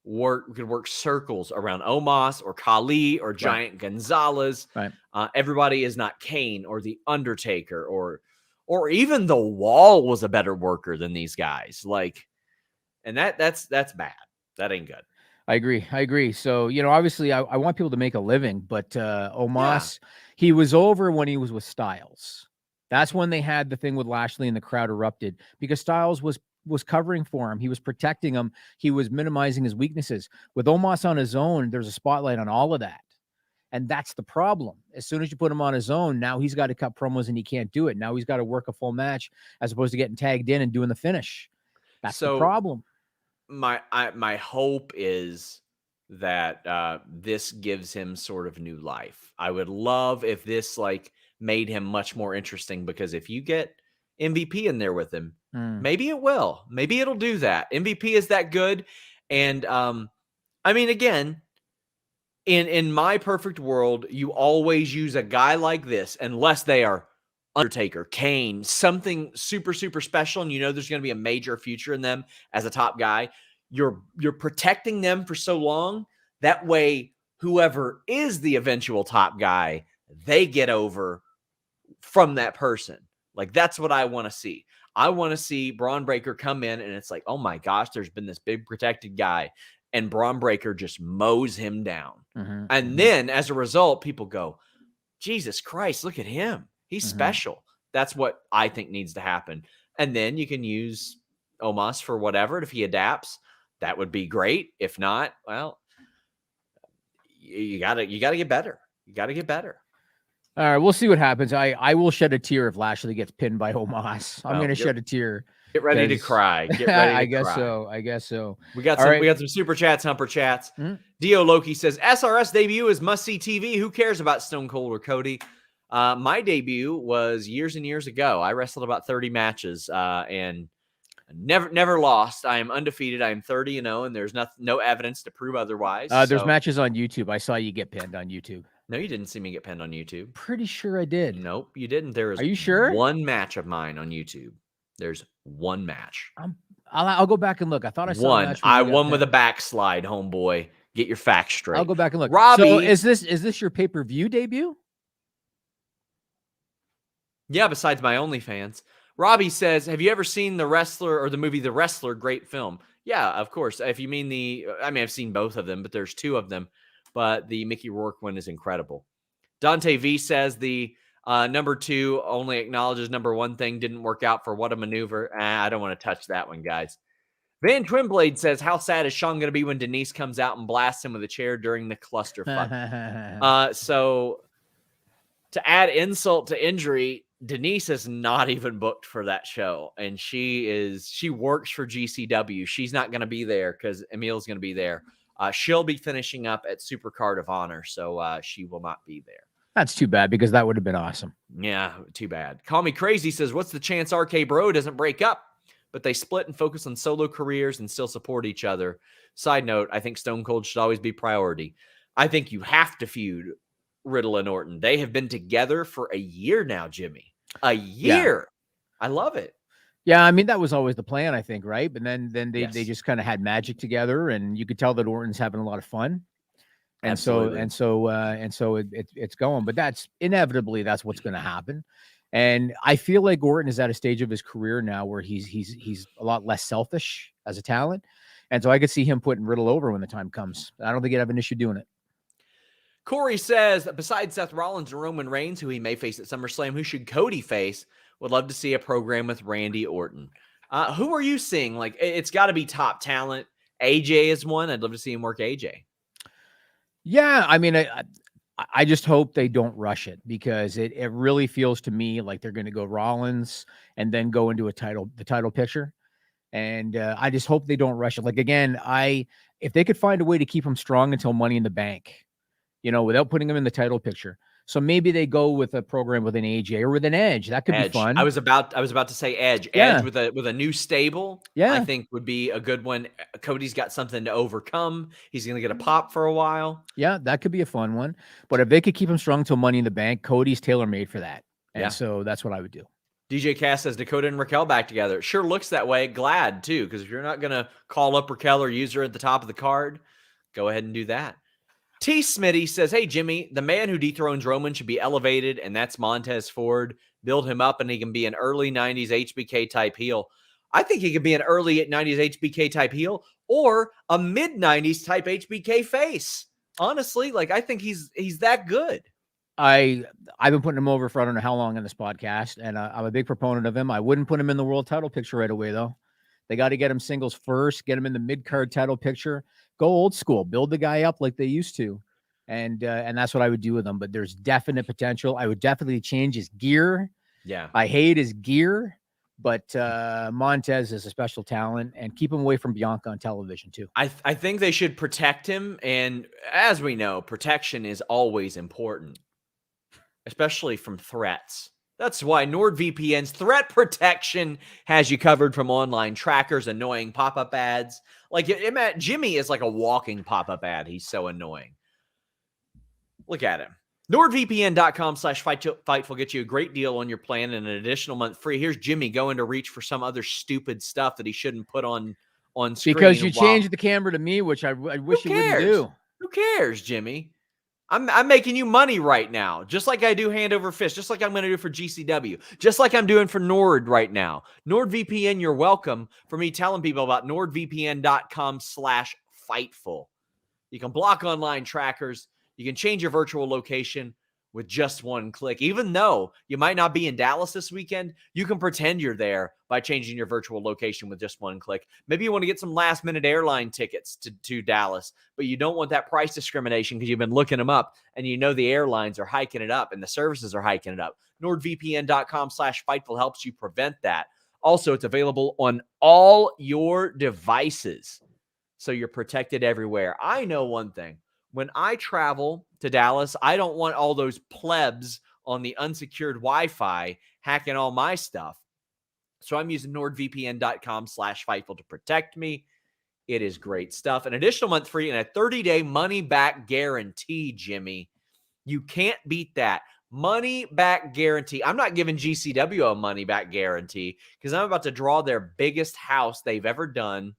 could work circles around Omos or Khali or Giant Gonzalez. Right. Everybody is not Kane or The Undertaker or even The Wall was a better worker than these guys. And that's bad. That ain't good. I agree. So, obviously I want people to make a living, but Omos, he was over when he was with Styles. That's when they had the thing with Lashley and the crowd erupted because Styles was covering for him. He was protecting him. He was minimizing his weaknesses. With Omos on his own, there's a spotlight on all of that. And that's the problem. As soon as you put him on his own, now he's got to cut promos and he can't do it. Now he's got to work a full match as opposed to getting tagged in and doing the finish. That's the problem. My hope is that this gives him sort of new life. I would love if this made him much more interesting because if you get MVP in there with him, Maybe it will. Maybe it'll do that. MVP is that good. And I mean, again, in my perfect world, you always use a guy like this unless they are Undertaker, Kane, something super, super special, and you know there's going to be a major future in them as a top guy. You're protecting them for so long. That way, whoever is the eventual top guy, they get over from that person. Like, that's what I want to see. I want to see Braun Breaker come in, and it's like, oh my gosh, there's been this big protected guy, and Braun Breaker just mows him down. And then, as a result, people go, Jesus Christ, look at him. He's special. That's what I think needs to happen. And then you can use Omos for whatever. If he adapts, that would be great. If not, well, you gotta get better. You gotta get better. All right, we'll see what happens. I will shed a tear if Lashley gets pinned by Omos. I'm going to shed a tear. Get ready to cry. Get ready to I guess cry. so. I guess so. We got some super chats, Humper chats. Dio Loki says SRS debut is must-see TV. Who cares about Stone Cold or Cody? My debut was years and years ago. I wrestled about 30 matches and never lost. I am undefeated. I am 30-0, and there's no evidence to prove otherwise. There's matches on YouTube. I saw you get pinned on YouTube. No, you didn't see me get pinned on YouTube. Pretty sure I did. Nope, you didn't. There is. Are you sure? One match of mine on YouTube. There's one match. I'll go back and look. I thought I saw one. I won with a backslide, homeboy. Get your facts straight. I'll go back and look. Robbie, so is this your pay-per-view debut? Yeah, besides my OnlyFans. Robbie says, have you ever seen The Wrestler or the movie The Wrestler? Great film. Yeah, of course. If you mean I've seen both of them, but there's two of them. But the Mickey Rourke one is incredible. Dante V says the number 2 only acknowledges number 1 thing didn't work out for what a maneuver. I don't want to touch that one, guys. Van Twinblade says, how sad is Sean going to be when Denise comes out and blasts him with a chair during the clusterfuck? So to add insult to injury, Denise is not even booked for that show. And she works for GCW. She's not going to be there because Emil's going to be there. She'll be finishing up at Supercard of Honor, so she will not be there. That's too bad because that would have been awesome. Yeah, too bad. Call Me Crazy says, what's the chance RK Bro doesn't break up, but they split and focus on solo careers and still support each other? Side note, I think Stone Cold should always be priority. I think you have to feud Riddle and Orton. They have been together for a year now, Jimmy. A year. Yeah. I love it. Yeah, I mean, that was always the plan, I think, right? But then they just kind of had magic together, and you could tell that Orton's having a lot of fun. And Absolutely. so it's going. But that's inevitably what's going to happen. And I feel like Orton is at a stage of his career now where he's a lot less selfish as a talent. And so I could see him putting Riddle over when the time comes. I don't think he'd have an issue doing it. Corey says, besides Seth Rollins and Roman Reigns, who he may face at SummerSlam, who should Cody face? Would love to see a program with Randy Orton. Who are you seeing? Like, it's got to be top talent. AJ is one. I'd love to see him work AJ. Yeah, I mean, I just hope they don't rush it because it really feels to me like they're going to go Rollins and then go into the title picture. And I just hope they don't rush it. Like, again, if they could find a way to keep him strong until Money in the Bank, without putting him in the title picture. So maybe they go with a program with an AJ or with an Edge. That could be fun. I was about to say Edge. Yeah. Edge with a new stable. Yeah. I think would be a good one. Cody's got something to overcome. He's going to get a pop for a while. Yeah, that could be a fun one. But if they could keep him strong till Money in the Bank, Cody's tailor-made for that. And so that's what I would do. DJ Cass says Dakota and Raquel back together. It sure looks that way. Glad, too, because if you're not going to call up Raquel or use her at the top of the card, go ahead and do that. T. Smitty says, hey, Jimmy, the man who dethrones Roman should be elevated, and that's Montez Ford. Build him up, and he can be an early 90s HBK type heel. I think he could be an early 90s HBK type heel or a mid-90s type HBK face. Honestly, I think he's that good. I've been putting him over for I don't know how long on this podcast, and I'm a big proponent of him. I wouldn't put him in the world title picture right away, though. They got to get him singles first, get him in the mid-card title picture, go old school, build the guy up like they used to. And that's what I would do with him. But there's definite potential. I would definitely change his gear. Yeah. I hate his gear, but Montez is a special talent, and keep him away from Bianca on television too. I think they should protect him. And as we know, protection is always important, especially from threats. That's why NordVPN's threat protection has you covered from online trackers, annoying pop-up ads. Like, Jimmy is like a walking pop-up ad. He's so annoying. Look at him. NordVPN.com/Fightful gets you a great deal on your plan and an additional month free. Here's Jimmy going to reach for some other stupid stuff that he shouldn't put on screen. Because you changed the camera to me, which I wish you wouldn't do. Who cares, Jimmy? I'm making you money right now, just like I do hand over fist, just like I'm going to do for GCW, just like I'm doing for Nord right now. NordVPN, you're welcome for me telling people about NordVPN.com/Fightful. You can block online trackers. You can change your virtual location with just one click. Even though you might not be in Dallas this weekend, you can pretend you're there by changing your virtual location with just one click. Maybe you want to get some last-minute airline tickets to Dallas, but you don't want that price discrimination because you've been looking them up and you know the airlines are hiking it up and the services are hiking it up. NordVPN.com/Fightful helps you prevent that. Also, it's available on all your devices, so you're protected everywhere. I know one thing. When I travel to Dallas, I don't want all those plebs on the unsecured Wi-Fi hacking all my stuff. So I'm using NordVPN.com/Fightful to protect me. It is great stuff. An additional month free and a 30-day money-back guarantee, Jimmy. You can't beat that. Money-back guarantee. I'm not giving GCW a money-back guarantee because I'm about to draw their biggest house they've ever done.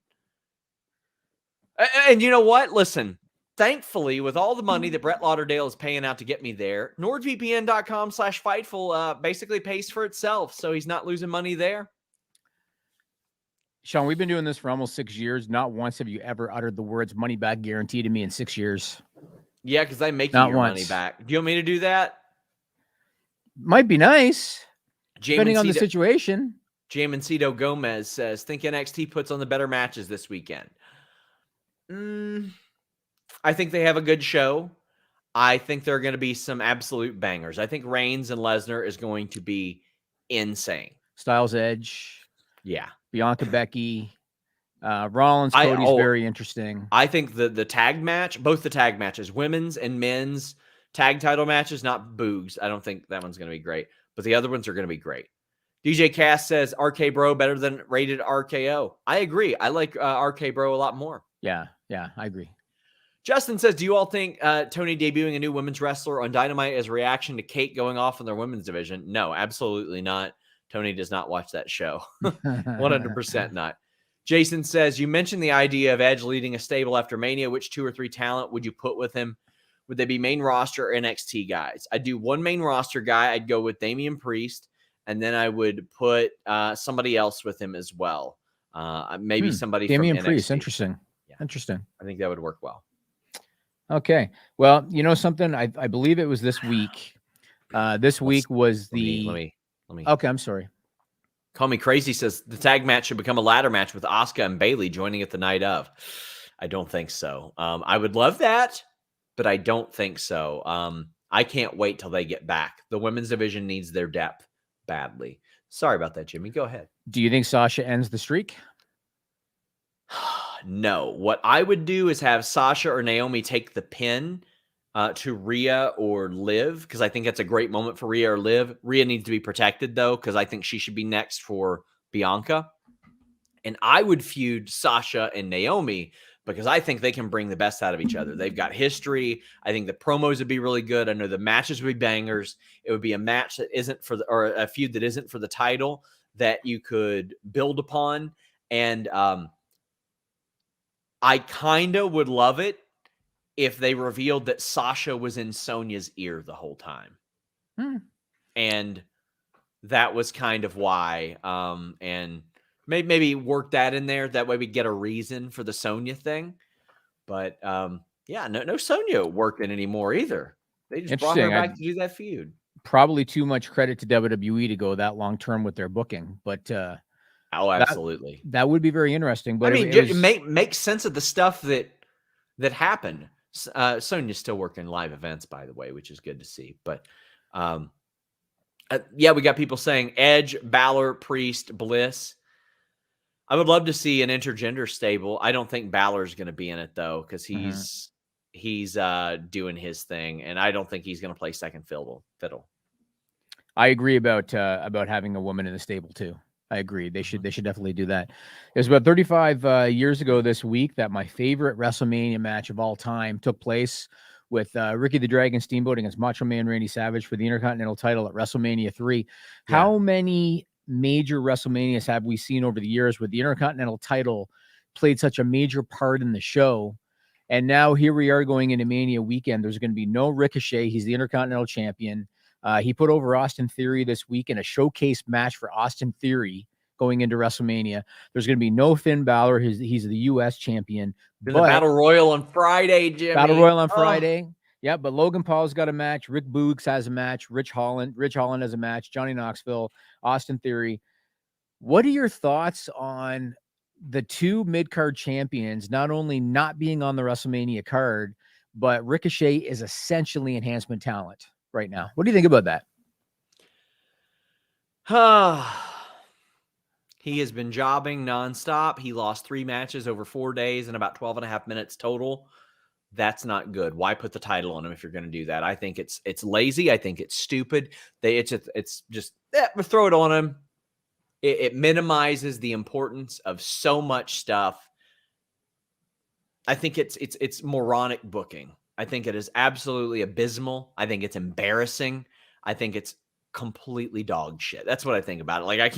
And you know what? Listen. Thankfully, with all the money that Brett Lauderdale is paying out to get me there, NordVPN.com/Fightful basically pays for itself, so he's not losing money there. Sean, we've been doing this for almost 6 years. Not once have you ever uttered the words money back guarantee to me in 6 years. Yeah, because I make you your money back. Do you want me to do that? Might be nice, depending on the situation. Jamancito Gomez says, think NXT puts on the better matches this weekend. I think they have a good show. I think there are going to be some absolute bangers. I think Reigns and Lesnar is going to be insane. Styles Edge. Yeah. Bianca Becky. Rollins Cody's very interesting. I think the tag match, both the tag matches, women's and men's tag title matches, not Boogs. I don't think that one's going to be great, but the other ones are going to be great. DJ Cass says RK Bro better than rated RKO. I agree. I like RK Bro a lot more. Yeah, I agree. Justin says, do you all think Tony debuting a new women's wrestler on Dynamite as a reaction to Kate going off in their women's division? No, absolutely not. Tony does not watch that show. 100% not. Jason says, you mentioned the idea of Edge leading a stable after Mania. Which 2 or 3 talent would you put with him? Would they be main roster or NXT guys? I'd do one main roster guy. I'd go with Damian Priest, and then I would put somebody else with him as well. Maybe somebody Damian from NXT. Priest. Interesting. Yeah. Interesting. I think that would work well. Okay. Well, you know something? I believe it was this week. This week was the... Let me. Okay, I'm sorry. Call Me Crazy says the tag match should become a ladder match with Asuka and Bayley joining at the night of. I don't think so. I would love that, but I don't think so. I can't wait till they get back. The women's division needs their depth badly. Sorry about that, Jimmy. Go ahead. Do you think Sasha ends the streak? No. What I would do is have Sasha or Naomi take the pin to Rhea or Liv, because I think that's a great moment for Rhea or Liv. Rhea needs to be protected, though, because I think she should be next for Bianca. And I would feud Sasha and Naomi because I think they can bring the best out of each other. They've got history. I think the promos would be really good. I know the matches would be bangers. It would be a match that isn't for or a feud that isn't for the title that you could build upon. And I kind of would love it if they revealed that Sasha was in Sonya's ear the whole time. And that was kind of why. And maybe work that in there. That way we get a reason for the Sonya thing. But yeah, no Sonya working anymore either. They just brought her back to do that feud. Probably too much credit to WWE to go that long term with their booking, but oh, absolutely, that would be very interesting. But I mean, it makes sense of the stuff that happened. Sonya's still working live events, by the way, which is good to see. But yeah, we got people saying Edge, Balor, Priest, Bliss. I would love to see an intergender stable. I don't think Balor's going to be in it though, because he's doing his thing, and I don't think he's going to play second fiddle. I agree about having a woman in the stable too. I agree. They should definitely do that. It was about 35 years ago this week that my favorite WrestleMania match of all time took place with Ricky the Dragon Steamboat against Macho Man Randy Savage for the Intercontinental title at WrestleMania 3. Yeah. How many major WrestleManias have we seen over the years where the Intercontinental title played such a major part in the show? And now here we are going into Mania weekend. There's going to be no Ricochet. He's the Intercontinental champion. He put over Austin Theory this week in a showcase match for Austin Theory going into WrestleMania. There's going to be no Finn Balor. He's the U.S. champion. The Battle Royal on Friday, Jimmy. Battle Royal on Friday. Yeah, but Logan Paul's got a match. Rick Boogs has a match. Rich Holland has a match. Johnny Knoxville, Austin Theory. What are your thoughts on the two mid-card champions not only not being on the WrestleMania card, but Ricochet is essentially enhancement talent right now? What do you think about that? He has been jobbing nonstop. He lost 3 matches over 4 days and about 12 and a half minutes total. That's not good. Why put the title on him if you're going to do that? I think it's lazy. I think it's stupid. It's just throw it on him. It minimizes the importance of so much stuff. I think it's moronic booking. I think it is absolutely abysmal. I think it's embarrassing. I think it's completely dog shit. That's what I think about it. Like I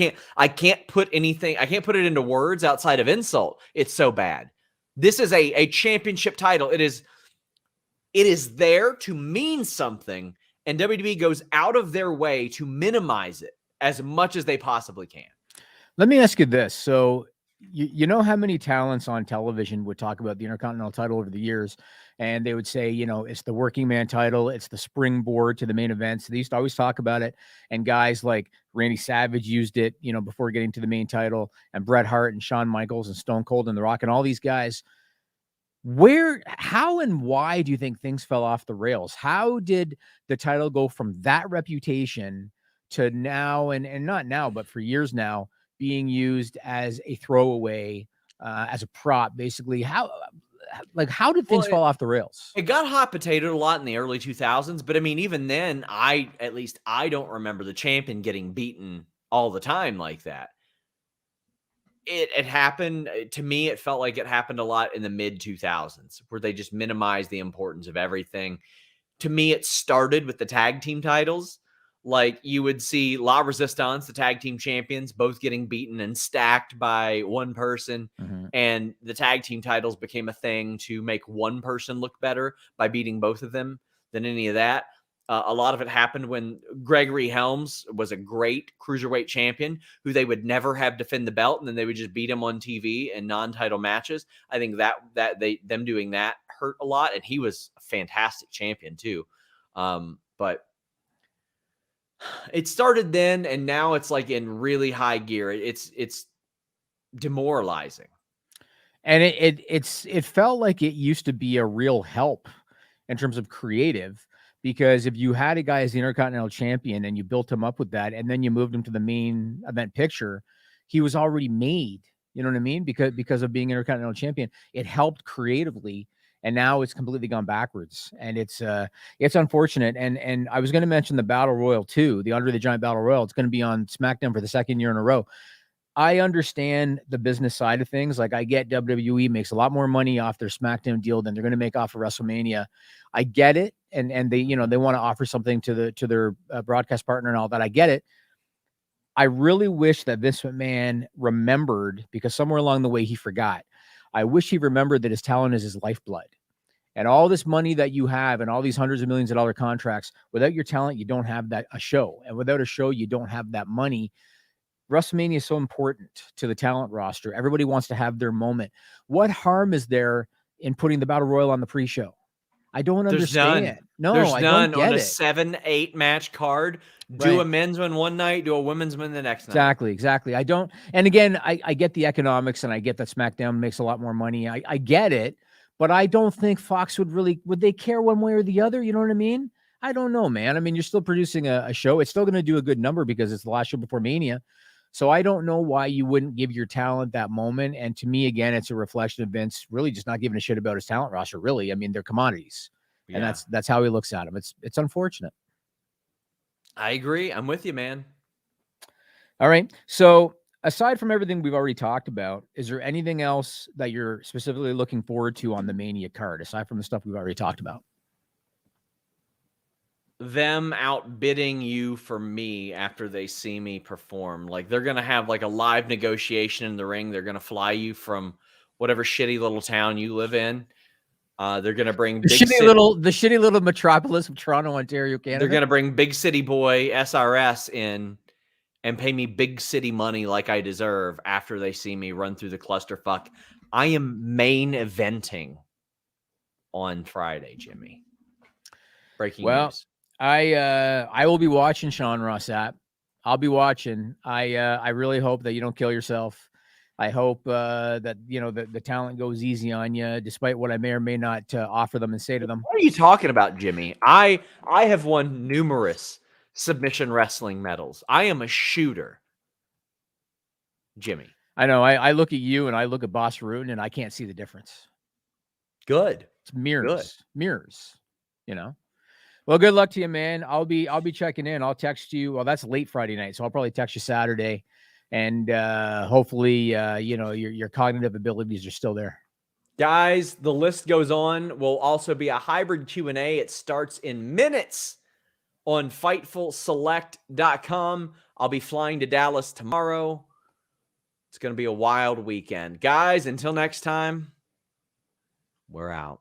can't put it into words outside of insult. It's so bad. This is a championship title. It is there to mean something, and WWE goes out of their way to minimize it as much as they possibly can. Let me ask you this. So you know how many talents on television would talk about the Intercontinental title over the years, and they would say, it's the working man title, it's the springboard to the main events. They used to always talk about it, and guys like Randy Savage used it, before getting to the main title, and Bret Hart and Shawn Michaels and Stone Cold and The Rock and all these guys. How and why do you think things fell off the rails? How did the title go from that reputation to now, and not now, but for years now, being used as a throwaway, as a prop, basically? How did things fall off the rails? It got hot potatoed a lot in the early 2000s, but I mean, even then, I don't remember the champion getting beaten all the time like that. It happened to me. It felt like it happened a lot in the mid 2000s where they just minimized the importance of everything. To me, it started with the tag team titles. Like you would see La Resistance, the tag team champions, both getting beaten and stacked by one person. Mm-hmm. And the tag team titles became a thing to make one person look better by beating both of them than any of that. A lot of it happened when Gregory Helms was a great cruiserweight champion who they would never have defend the belt, and then they would just beat him on TV in non-title matches. I think them doing that hurt a lot, and he was a fantastic champion too. But it started then, and now it's like in really high gear. It's demoralizing, and it felt like it used to be a real help in terms of creative. Because if you had a guy as the Intercontinental champion and you built him up with that, and then you moved him to the main event picture, he was already made. You know what I mean? Because of being Intercontinental champion, it helped creatively, and now it's completely gone backwards, and it's unfortunate. And I was going to mention the Battle Royal too, the Andre the Giant Battle Royal. It's going to be on SmackDown for the 2nd year in a row. I understand the business side of things. Like I get WWE makes a lot more money off their SmackDown deal than they're going to make off of WrestleMania. I get it. And they, they want to offer something to their broadcast partner and all that. I get it. I really wish that Vince McMahon remembered, because somewhere along the way he forgot. I wish he remembered that his talent is his lifeblood. And all this money that you have and all these hundreds of millions of dollar contracts, without your talent, you don't have a show. And without a show, you don't have that money. WrestleMania is so important to the talent roster. Everybody wants to have their moment. What harm is there in putting the Battle Royal on the pre-show? I don't understand. No, there's none don't get on a it. 7-8 match card. Do a men's one one night, do a women's one the next night. Exactly. I don't. And again, I get the economics, and I get that SmackDown makes a lot more money. I get it, but I don't think Fox would they care one way or the other? You know what I mean? I don't know, man. I mean, you're still producing a show. It's still going to do a good number because it's the last show before Mania. So I don't know why you wouldn't give your talent that moment. And to me, again, it's a reflection of Vince really just not giving a shit about his talent roster. Really, I mean, they're commodities, and that's how he looks at them. It's unfortunate. I agree. I'm with you, man. All right. So aside from everything we've already talked about, is there anything else that you're specifically looking forward to on the Mania card, aside from the stuff we've already talked about? Them outbidding you for me after they see me perform. Like, they're going to have like a live negotiation in the ring. They're going to fly you from whatever shitty little town you live in. They're going to bring the shitty little metropolis of Toronto, Ontario, Canada. They're going to bring big city boy SRS in and pay me big city money like I deserve after they see me run through the clusterfuck. I am main eventing on Friday, Jimmy. Breaking news. I will be watching, Sean Ross Sapp. I'll be watching. I really hope that you don't kill yourself. I hope that, you know, the talent goes easy on you, despite what I may or may not offer them and say to them. What are you talking about, Jimmy? I have won numerous submission wrestling medals. I am a shooter, Jimmy. I know. I look at you and I look at Boss Rutan and I can't see the difference. Good. It's mirrors, you know. Well, good luck to you, man. I'll be checking in. I'll text you. Well, that's late Friday night, so I'll probably text you Saturday, and hopefully, you know, your cognitive abilities are still there. Guys, the list goes on. Will also be a hybrid Q&A. It starts in minutes on FightfulSelect.com. I'll be flying to Dallas tomorrow. It's going to be a wild weekend. Guys, until next time, we're out.